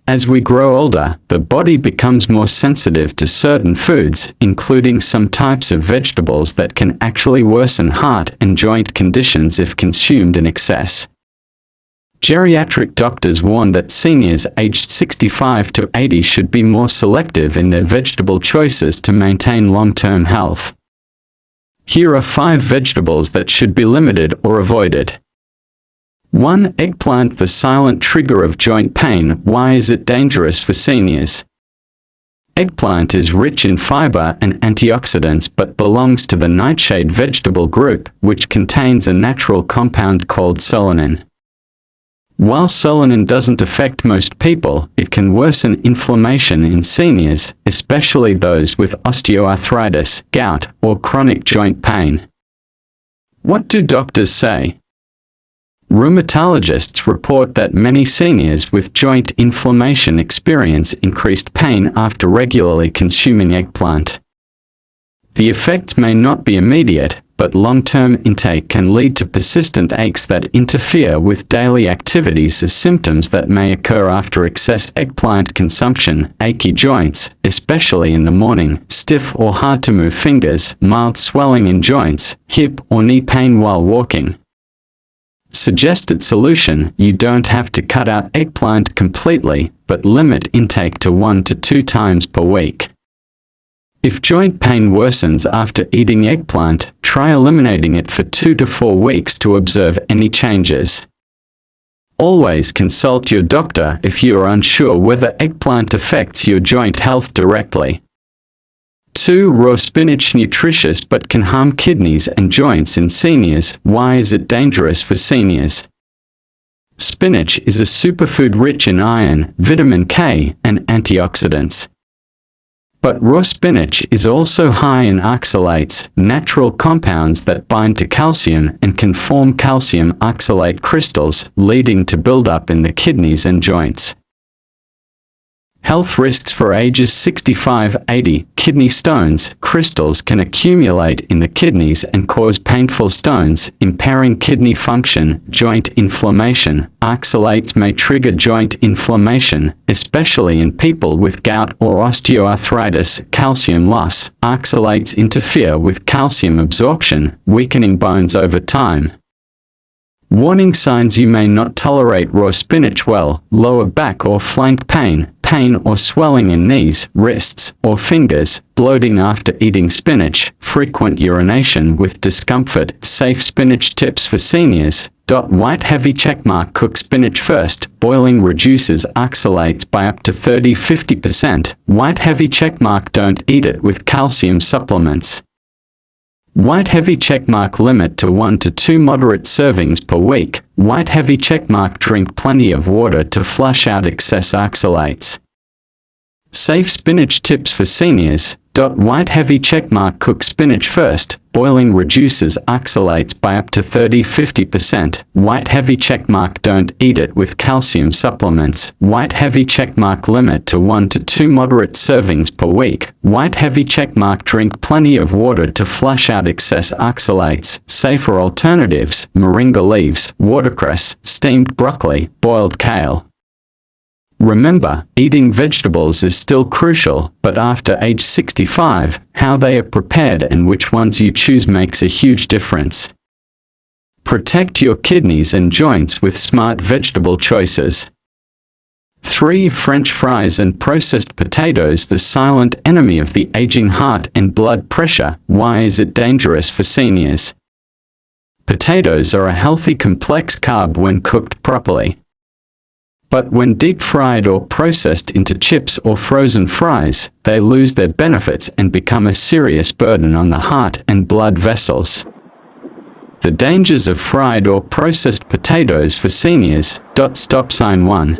As we grow older, the body becomes more sensitive to certain foods, including some types of vegetables that can actually worsen heart and joint conditions if consumed in excess. Geriatric doctors warn that seniors aged 65 to 80 should be more selective in their vegetable choices to maintain long-term health. Here are 5 vegetables that should be limited or avoided. 1. Eggplant, the silent trigger of joint pain. Why is it dangerous for seniors? Eggplant is rich in fiber and antioxidants but belongs to the nightshade vegetable group, which contains a natural compound called solanin. While solanin doesn't affect most people, it can worsen inflammation in seniors, especially those with osteoarthritis, gout, or chronic joint pain. What do doctors say? Rheumatologists report that many seniors with joint inflammation experience increased pain after regularly consuming eggplant. The effects may not be immediate, but long-term intake can lead to persistent aches that interfere with daily activities as symptoms that may occur after excess eggplant consumption: achy joints, especially in the morning, stiff or hard-to-move fingers, mild swelling in joints, hip or knee pain while walking. Suggested solution: you don't have to cut out eggplant completely, but limit intake to 1 to 2 times per week. If joint pain worsens after eating eggplant, try eliminating it for 2 to 4 weeks to observe any changes. Always consult your doctor if you are unsure whether eggplant affects your joint health directly. 2. Raw spinach, nutritious but can harm kidneys and joints in seniors. Why is it dangerous for seniors? Spinach is a superfood rich in iron, vitamin K, and antioxidants. But raw spinach is also high in oxalates, natural compounds that bind to calcium and can form calcium oxalate crystals, leading to buildup in the kidneys and joints. Health risks for ages 65-80. Kidney stones. Crystals can accumulate in the kidneys and cause painful stones, impairing kidney function. Joint inflammation. Oxalates may trigger joint inflammation, especially in people with gout or osteoarthritis. Calcium loss. Oxalates interfere with calcium absorption, weakening bones over time. Warning signs: you may not tolerate raw spinach well: lower back or flank pain, pain or swelling in knees, wrists, or fingers, bloating after eating spinach, frequent urination with discomfort. Safe spinach tips for seniors. White heavy checkmark: cook spinach first. Boiling reduces oxalates by up to 30–50%. White heavy checkmark: don't eat it with calcium supplements. White heavy checkmark: limit to 1 to 2 moderate servings per week. White heavy checkmark: drink plenty of water to flush out excess oxalates. Safe spinach tips for seniors. White heavy checkmark: cook spinach first. Boiling reduces oxalates by up to 30–50%. White heavy checkmark: don't eat it with calcium supplements. White heavy checkmark: limit to 1 to 2 moderate servings per week. White heavy checkmark: drink plenty of water to flush out excess oxalates. Safer alternatives: moringa leaves, watercress, steamed broccoli, boiled kale. Remember, eating vegetables is still crucial, but after age 65, how they are prepared and which ones you choose makes a huge difference. Protect your kidneys and joints with smart vegetable choices. 3. French fries and processed potatoes, the silent enemy of the aging heart and blood pressure. Why is it dangerous for seniors? Potatoes are a healthy complex carb when cooked properly. But when deep-fried or processed into chips or frozen fries, they lose their benefits and become a serious burden on the heart and blood vessels. The dangers of fried or processed potatoes for seniors. 1.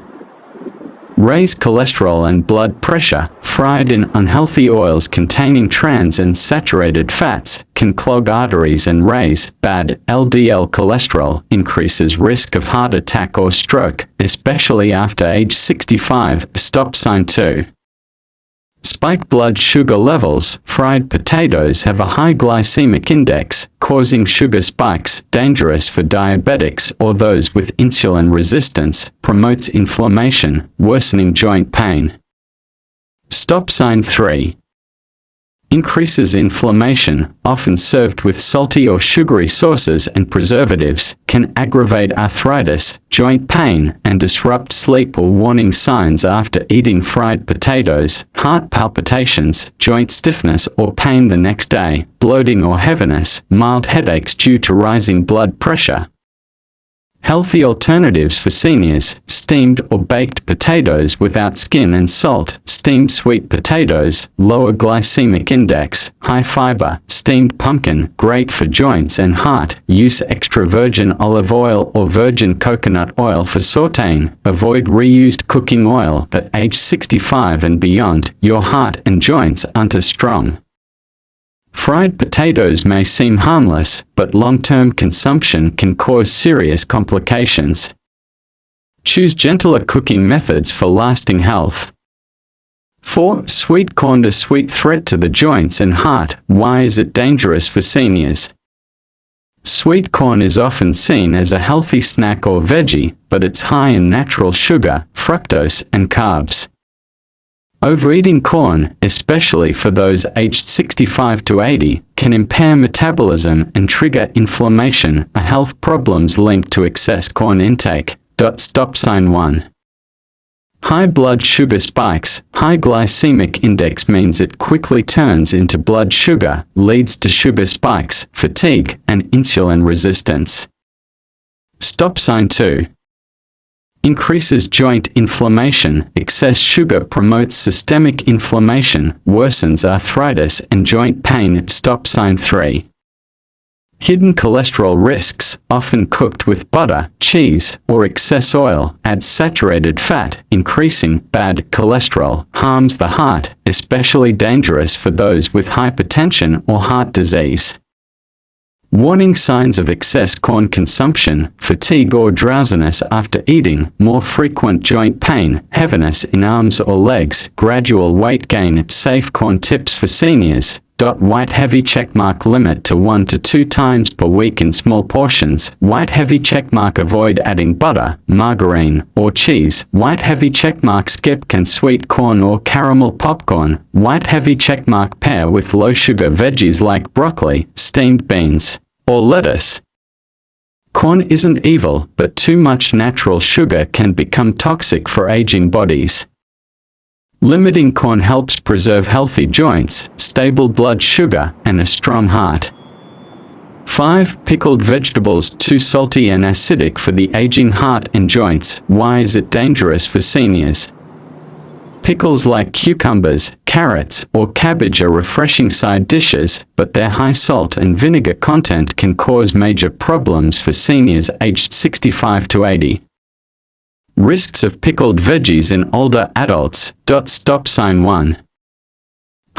Raise cholesterol and blood pressure. Fried in unhealthy oils containing trans and saturated fats can clog arteries and raise bad LDL cholesterol, increases risk of heart attack or stroke, especially after age 65. 2. spike blood sugar levels. Fried potatoes have a high glycemic index, causing sugar spikes, dangerous for diabetics or those with insulin resistance, promotes inflammation, worsening joint pain. Stop sign 3. Increases inflammation, often served with salty or sugary sauces and preservatives, can aggravate arthritis, joint pain, and disrupt sleep or warning signs after eating fried potatoes, heart palpitations, joint stiffness or pain the next day, bloating or heaviness, mild headaches due to rising blood pressure. Healthy alternatives for seniors: steamed or baked potatoes without skin and salt, steamed sweet potatoes, lower glycemic index, high fiber, steamed pumpkin, great for joints and heart, use extra virgin olive oil or virgin coconut oil for sautéing, avoid reused cooking oil. At age 65 and beyond, your heart and joints aren't as strong. Fried potatoes may seem harmless, but long-term consumption can cause serious complications. Choose gentler cooking methods for lasting health. 4. Sweet corn. A sweet threat to the joints and heart. Why is it dangerous for seniors? Sweet corn is often seen as a healthy snack or veggie, but it's high in natural sugar, fructose, and carbs. Overeating corn, especially for those aged 65 to 80, can impair metabolism and trigger inflammation, a health problems linked to excess corn intake. Stop sign 1. High blood sugar spikes. High glycemic index means it quickly turns into blood sugar, leads to sugar spikes, fatigue, and insulin resistance. Stop sign 2. Increases joint inflammation. Excess sugar promotes systemic inflammation, worsens arthritis and joint pain. Stop sign 3. Hidden cholesterol risks. Often cooked with butter, cheese, or excess oil, adds saturated fat, increasing bad cholesterol, harms the heart, especially dangerous for those with hypertension or heart disease. Warning signs of excess corn consumption: fatigue or drowsiness after eating, more frequent joint pain, heaviness in arms or legs, gradual weight gain. Safe corn tips for seniors. White heavy checkmark. Limit to 1 to 2 times per week in small portions. White heavy checkmark. Avoid adding butter, margarine, or cheese. White heavy checkmark. Skip canned sweet corn or caramel popcorn. White heavy checkmark. Pair with low sugar veggies like broccoli, steamed beans, or lettuce. Corn isn't evil, but too much natural sugar can become toxic for aging bodies. Limiting corn helps preserve healthy joints, stable blood sugar, and a strong heart. 5. Pickled vegetables. Too salty and acidic for the aging heart and joints. Why is it dangerous for seniors? Pickles like cucumbers, carrots, or cabbage are refreshing side dishes, but their high salt and vinegar content can cause major problems for seniors aged 65 to 80. Risks of pickled veggies in older adults. Stop sign 1.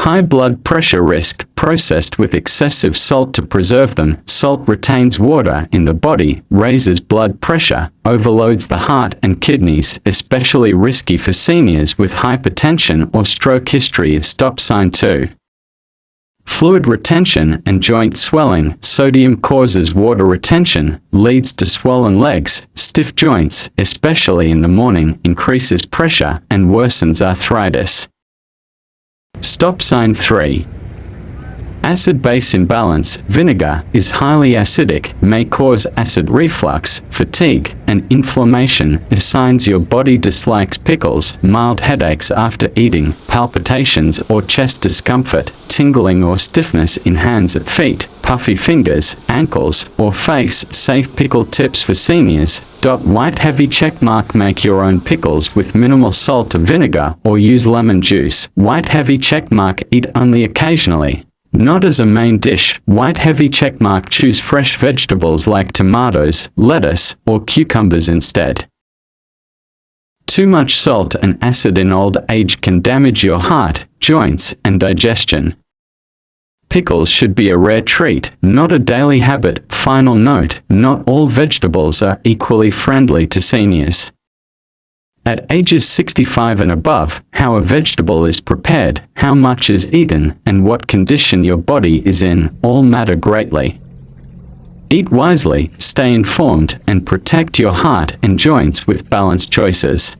High blood pressure risk. Processed with excessive salt to preserve them. Salt retains water in the body, raises blood pressure, overloads the heart and kidneys, especially risky for seniors with hypertension or stroke history. Stop sign 2. Fluid retention and joint swelling. Sodium causes water retention, leads to swollen legs, stiff joints, especially in the morning, increases pressure, and worsens arthritis. Stop sign 3. Acid-base imbalance. Vinegar is highly acidic, may cause acid reflux, fatigue, and inflammation. Signs your body dislikes pickles: mild headaches after eating, palpitations or chest discomfort, tingling or stiffness in hands and feet, puffy fingers, ankles, or face. Safe pickle tips for seniors. White heavy checkmark. Make your own pickles with minimal salt or vinegar, or use lemon juice. White heavy checkmark. Eat only occasionally, not as a main dish. White heavy checkmark. Choose fresh vegetables like tomatoes, lettuce, or cucumbers instead. Too much salt and acid in old age can damage your heart, joints, and digestion. Pickles should be a rare treat, not a daily habit. Final note: not all vegetables are equally friendly to seniors. At ages 65 and above, how a vegetable is prepared, how much is eaten, and what condition your body is in, all matter greatly. Eat wisely, stay informed, and protect your heart and joints with balanced choices.